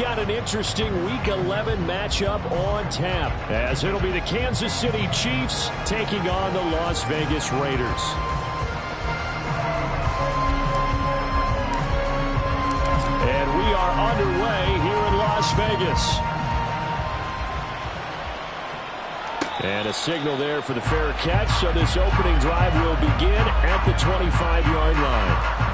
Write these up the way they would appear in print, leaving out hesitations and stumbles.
got an interesting Week 11 matchup on tap, as it'll be the Kansas City Chiefs taking on the Las Vegas Raiders. And we are underway here in Las Vegas. And a signal there for the fair catch, so this opening drive will begin at the 25-yard line.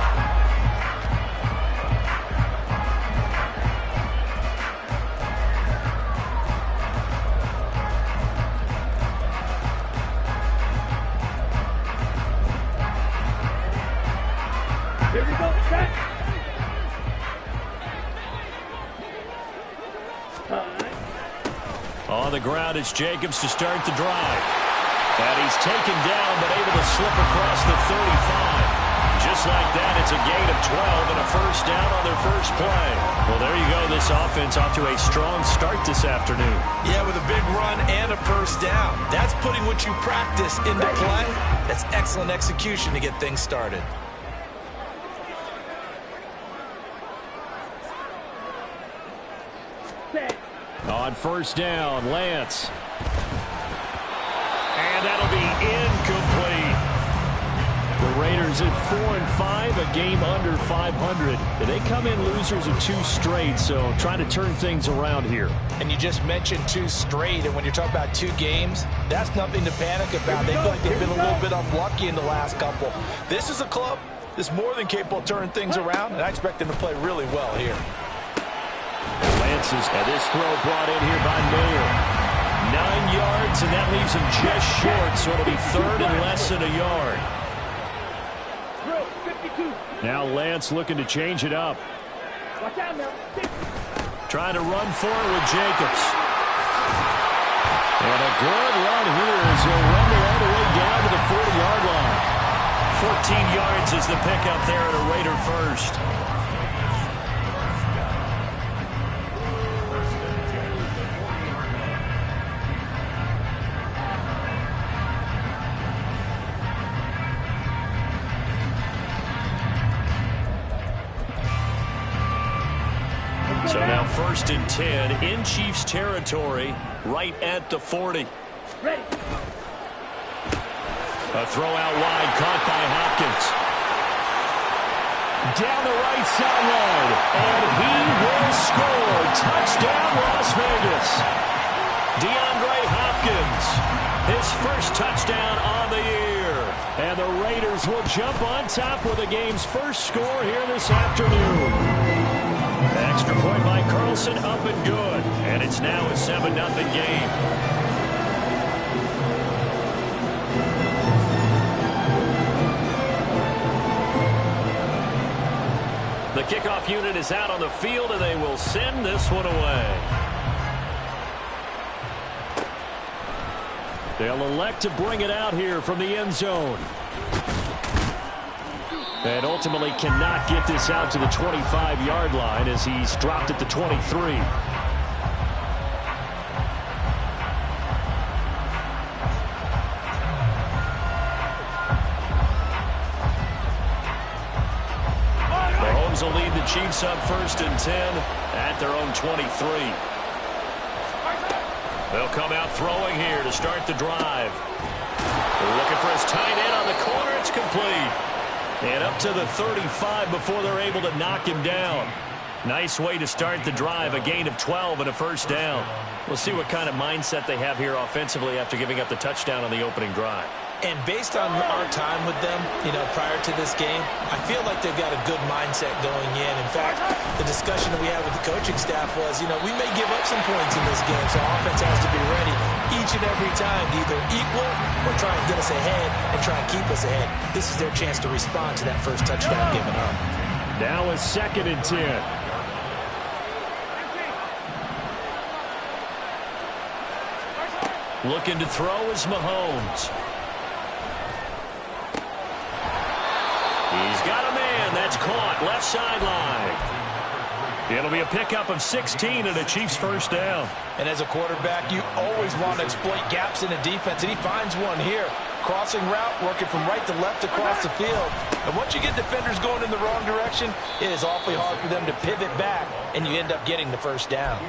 On the ground, it's Jacobs to start the drive. And he's taken down, but able to slip across the 35. Just like that, it's a gain of 12 and a first down on their first play. Well, there you go. This offense off to a strong start this afternoon. Yeah, with a big run and a first down. That's putting what you practice into play. That's excellent execution to get things started. On first down, Lance. And that'll be incomplete. The Raiders at 4-5, a game under 500. They come in losers of 2 straight, so trying to turn things around here. And you just mentioned 2 straight, and when you're talking about 2 games, that's nothing to panic about. They feel like they've been a little bit unlucky in the last couple. This is a club that's more than capable of turning things around, and I expect them to play really well here. Lance's, and this throw brought in here by Miller. 9 yards, and that leaves him just short, so it'll be third and less than a yard. Now Lance looking to change it up. Trying to run forward with Jacobs. And a good run here as he'll run all the way down to the 40-yard line. 14 yards is the pickup there at a Raider first. So now first and 10 in Chiefs territory, right at the 40. Ready. A throw out wide, caught by Hopkins. Down the right sideline, and he will score. Touchdown, Las Vegas. DeAndre Hopkins, his first touchdown on the year. And the Raiders will jump on top with the game's first score here this afternoon. Extra point by Carlson, up and good. And it's now a 7-0 game. The kickoff unit is out on the field, and they will send this one away. They'll elect to bring it out here from the end zone. And ultimately cannot get this out to the 25-yard line as he's dropped at the 23. Mahomes will lead the Chiefs up first and 10 at their own 23. They'll come out throwing here to start the drive. They're looking for his tight end on the corner. It's complete. And up to the 35 before they're able to knock him down. Nice way to start the drive, a gain of 12 and a first down. We'll see what kind of mindset they have here offensively after giving up the touchdown on the opening drive. And based on our time with them, prior to this game, I feel like they've got a good mindset going in. In fact, the discussion that we had with the coaching staff was, we may give up some points in this game, so offense has to be ready each and every time to either equal or try and get us ahead and try and keep us ahead. This is their chance to respond to that first touchdown given up. Now a 2nd and 10. Looking to throw is Mahomes. He's got a man. That's caught. Left sideline. It'll be a pickup of 16 and a Chiefs first down. And as a quarterback, you always want to exploit gaps in the defense, and he finds one here. Crossing route, working from right to left across the field. And once you get defenders going in the wrong direction, it is awfully hard for them to pivot back, and you end up getting the first down.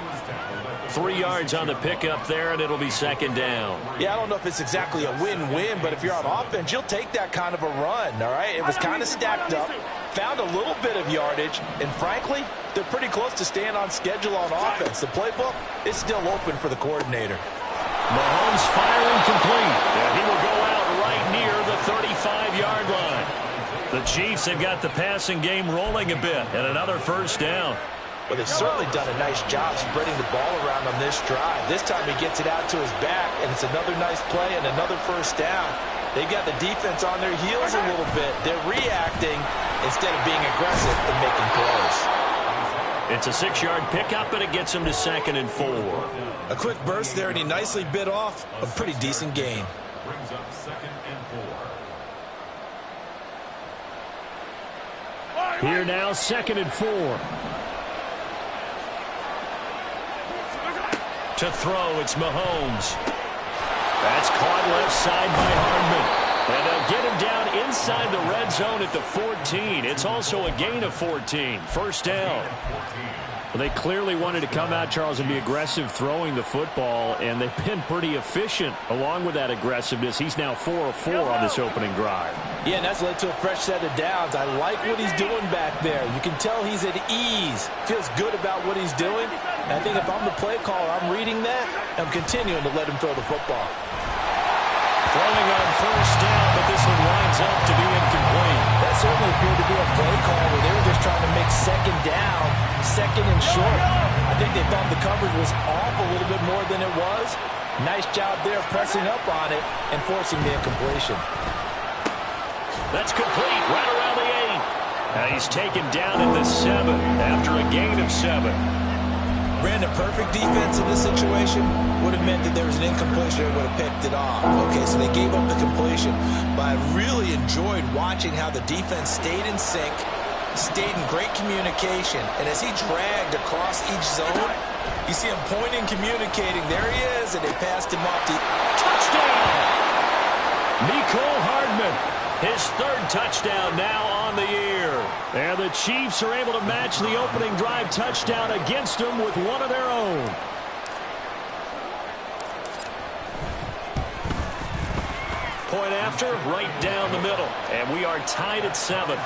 3 yards on the pickup there, and it'll be second down. Yeah, I don't know if it's exactly a win-win, but if you're on offense, you'll take that kind of a run, all right? It was kind of stacked up, found a little bit of yardage, and frankly, they're pretty close to staying on schedule on offense. The playbook is still open for the coordinator. Mahomes firing complete, and he will go out right near the 35-yard line. The Chiefs have got the passing game rolling a bit, and another first down. Well, they've certainly done a nice job spreading the ball around on this drive. This time he gets it out to his back, and it's another nice play and another first down. They've got the defense on their heels a little bit. They're reacting instead of being aggressive and making plays. It's a 6-yard pickup, and it gets him to 2nd and 4. A quick burst there, and he nicely bit off a pretty decent gain. Brings up 2nd and 4. Here now, 2nd and 4. To throw, it's Mahomes. That's caught left side by Hardman. And they'll get him down inside the red zone at the 14. It's also a gain of 14. First down. Well, they clearly wanted to come out, Charles, and be aggressive throwing the football, and they've been pretty efficient along with that aggressiveness. He's now 4 of 4 on this opening drive. Yeah, and that's led to a fresh set of downs. I like what he's doing back there. You can tell he's at ease, feels good about what he's doing. And I think if I'm the play caller, I'm reading that, and I'm continuing to let him throw the football. Throwing on first down, but this one winds up to be incomplete. That certainly appeared to be a play call where they were just trying to make second down, second and short. I think they thought the coverage was off a little bit more than it was. Nice job there pressing up on it and forcing the incompletion. That's complete right around the 8. And he's taken down at the 7 after a gain of 7. Brandon, perfect defense in this situation would have meant that there was an incompletion and would have picked it off. Okay, so they gave up the completion. But I really enjoyed watching how the defense stayed in sync, stayed in great communication, and as he dragged across each zone, you see him pointing, communicating. There he is, and they passed him off to touchdown! Mecole Hardman. His 3rd touchdown now on the year. And the Chiefs are able to match the opening drive touchdown against them with one of their own. Point after, right down the middle. And we are tied at 7.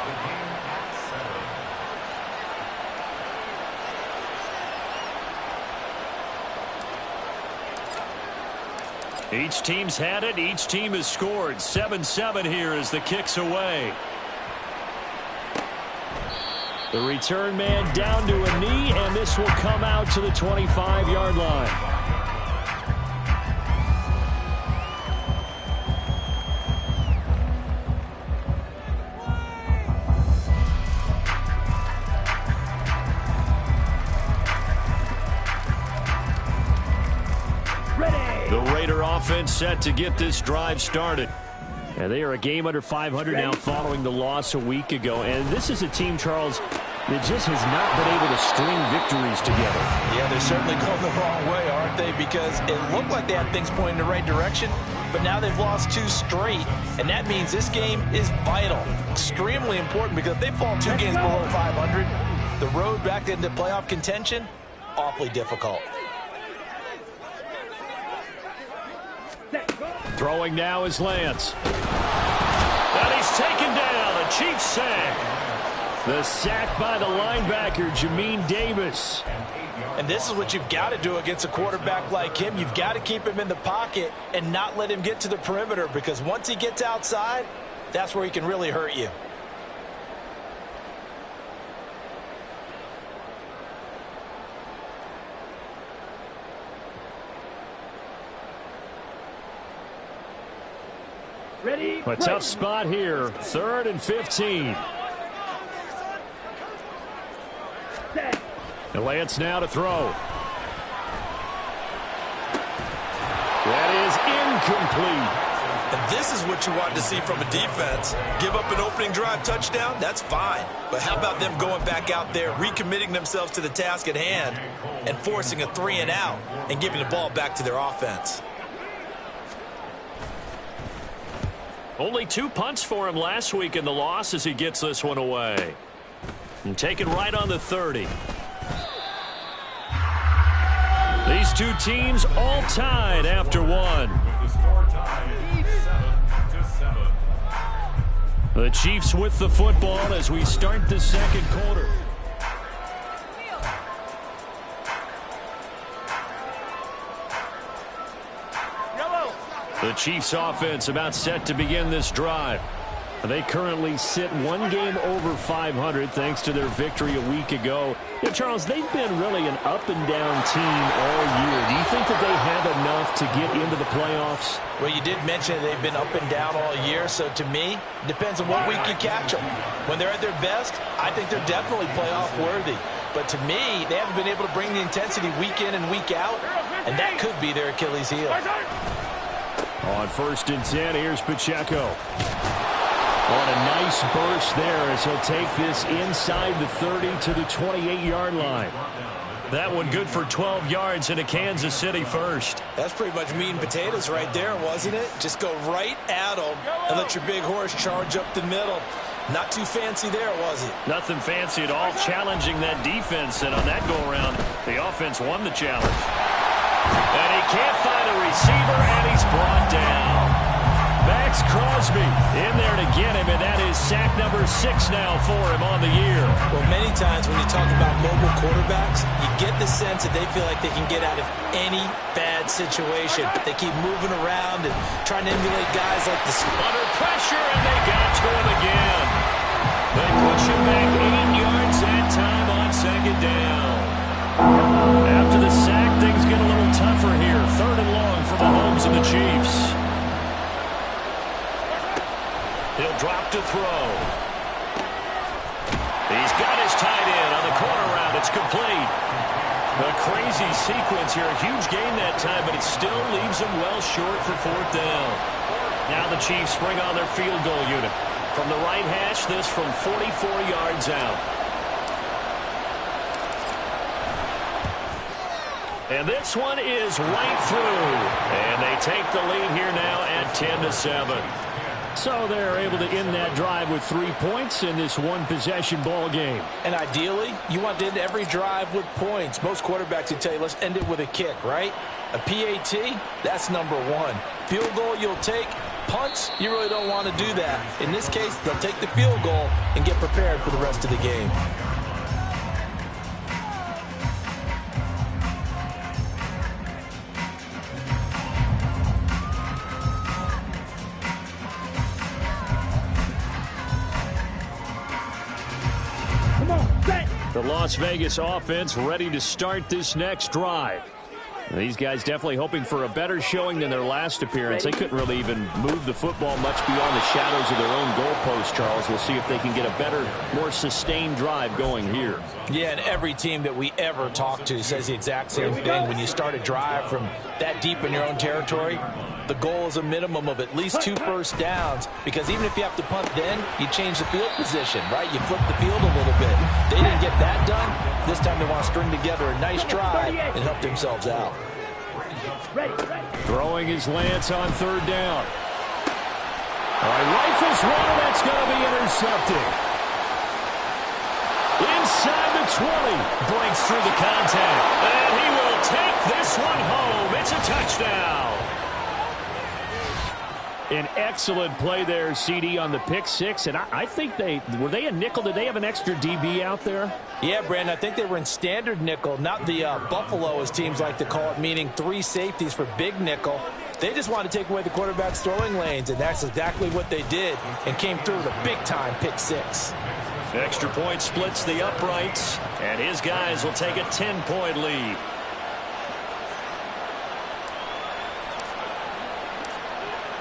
Each team's had it. Each team has scored. 7-7 here as the kick's away. The return man down to a knee, and this will come out to the 25-yard line. Offense set to get this drive started. And they are a game under 500 now following the loss a week ago. And this is a team, Charles, that just has not been able to string victories together. Yeah, they're certainly going the wrong way, aren't they? Because it looked like they had things pointing in the right direction, but now they've lost 2 straight. And that means this game is vital, extremely important, because if they fall 2 games below 500, the road back into playoff contention, awfully difficult. Throwing now is Lance. And he's taken down. A Chiefs sack. The sack by the linebacker, Jamin Davis. And this is what you've got to do against a quarterback like him. You've got to keep him in the pocket and not let him get to the perimeter, because once he gets outside, that's where he can really hurt you. Ready? A tough spot here. 3rd and 15. And Lance now to throw. That is incomplete. And this is what you want to see from a defense. Give up an opening drive touchdown, that's fine. But how about them going back out there, recommitting themselves to the task at hand, and forcing a 3 and out, and giving the ball back to their offense. Only 2 punts for him last week in the loss as he gets this one away. And taken right on the 30. These two teams all tied after one. With the score tied 7-7. The Chiefs with the football as we start the second quarter. The Chiefs offense about set to begin this drive. They currently sit one game over 500 thanks to their victory a week ago. You know, Charles, they've been really an up-and-down team all year. Do you think that they have enough to get into the playoffs? Well, you did mention they've been up and down all year, so to me, it depends on what week you catch them. When they're at their best, I think they're definitely playoff worthy. But to me, they haven't been able to bring the intensity week in and week out, and that could be their Achilles heel. On 1st and 10, here's Pacheco. On a nice burst there as he'll take this inside the 30 to the 28-yard line. That one good for 12 yards into Kansas City first. That's pretty much meat and potatoes right there, wasn't it? Just go right at them and let your big horse charge up the middle. Not too fancy there, was it? Nothing fancy at all, challenging that defense, and on that go-around, the offense won the challenge. And he can't find a receiver, and he's brought down. Maxx Crosby in there to get him, and that is sack number 6 now for him on the year. Well, many times when you talk about mobile quarterbacks, you get the sense that they feel like they can get out of any bad situation. They keep moving around and trying to emulate guys like the... Under pressure, and they got to him again. They push him back 8 yards that time on 2nd down. After the sack, things get a little tougher here. 3rd and long for Mahomes and the Chiefs. He'll drop to throw. He's got his tight end on the corner route. It's complete. A crazy sequence here. A huge gain that time, but it still leaves him well short for 4th down. Now the Chiefs bring on their field goal unit. From the right hash, this from 44 yards out. And this one is right through. And they take the lead here now at 10-7. So they're able to end that drive with 3 points in this one-possession ball game. And ideally, you want to end every drive with points. Most quarterbacks would tell you, let's end it with a kick, right? A PAT, that's number 1. Field goal you'll take. Punts, you really don't want to do that. In this case, they'll take the field goal and get prepared for the rest of the game. The Las Vegas offense ready to start this next drive. These guys definitely hoping for a better showing than their last appearance. They couldn't really even move the football much beyond the shadows of their own goalpost, Charles. We'll see if they can get a better, more sustained drive going here. Yeah, and every team that we ever talk to says the exact same thing. When you start a drive from that deep in your own territory, the goal is a minimum of at least 2 first downs, because even if you have to punt then, you change the field position, right? You flip the field a little bit. They didn't get that done. This time they want to string together a nice drive and help themselves out. Throwing his Lance on 3rd down. All right, rifles one, and that's going to be intercepted. Inside the 20, breaks through the contact, and he will take this one home. It's a touchdown. An excellent play there, CD, on the pick 6, and I think were they a nickel? Did they have an extra DB out there? Yeah, Brandon, I think they were in standard nickel, not the Buffalo, as teams like to call it, meaning 3 safeties for big nickel. They just wanted to take away the quarterback's throwing lanes, and that's exactly what they did, and came through with a big-time pick 6. Extra point splits the uprights, and his guys will take a 10-point lead.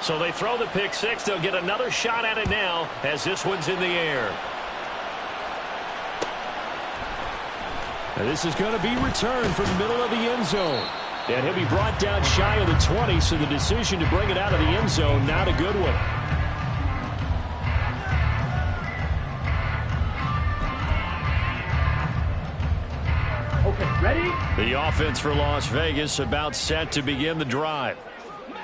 So they throw the pick 6. They'll get another shot at it now as this one's in the air. And this is going to be returned from the middle of the end zone. And he'll be brought down shy of the 20, so the decision to bring it out of the end zone, not a good one. Okay, ready? The offense for Las Vegas about set to begin the drive.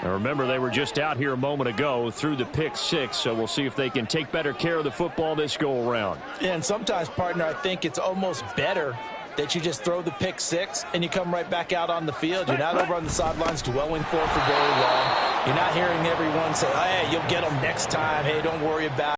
And remember, they were just out here a moment ago through the pick six, so we'll see if they can take better care of the football this go around. Yeah, and sometimes, partner, I think it's almost better that you just throw the pick six and you come right back out on the field. You're not over on the sidelines dwelling for very long. You're not hearing everyone say, hey, you'll get them next time. Hey, don't worry about it.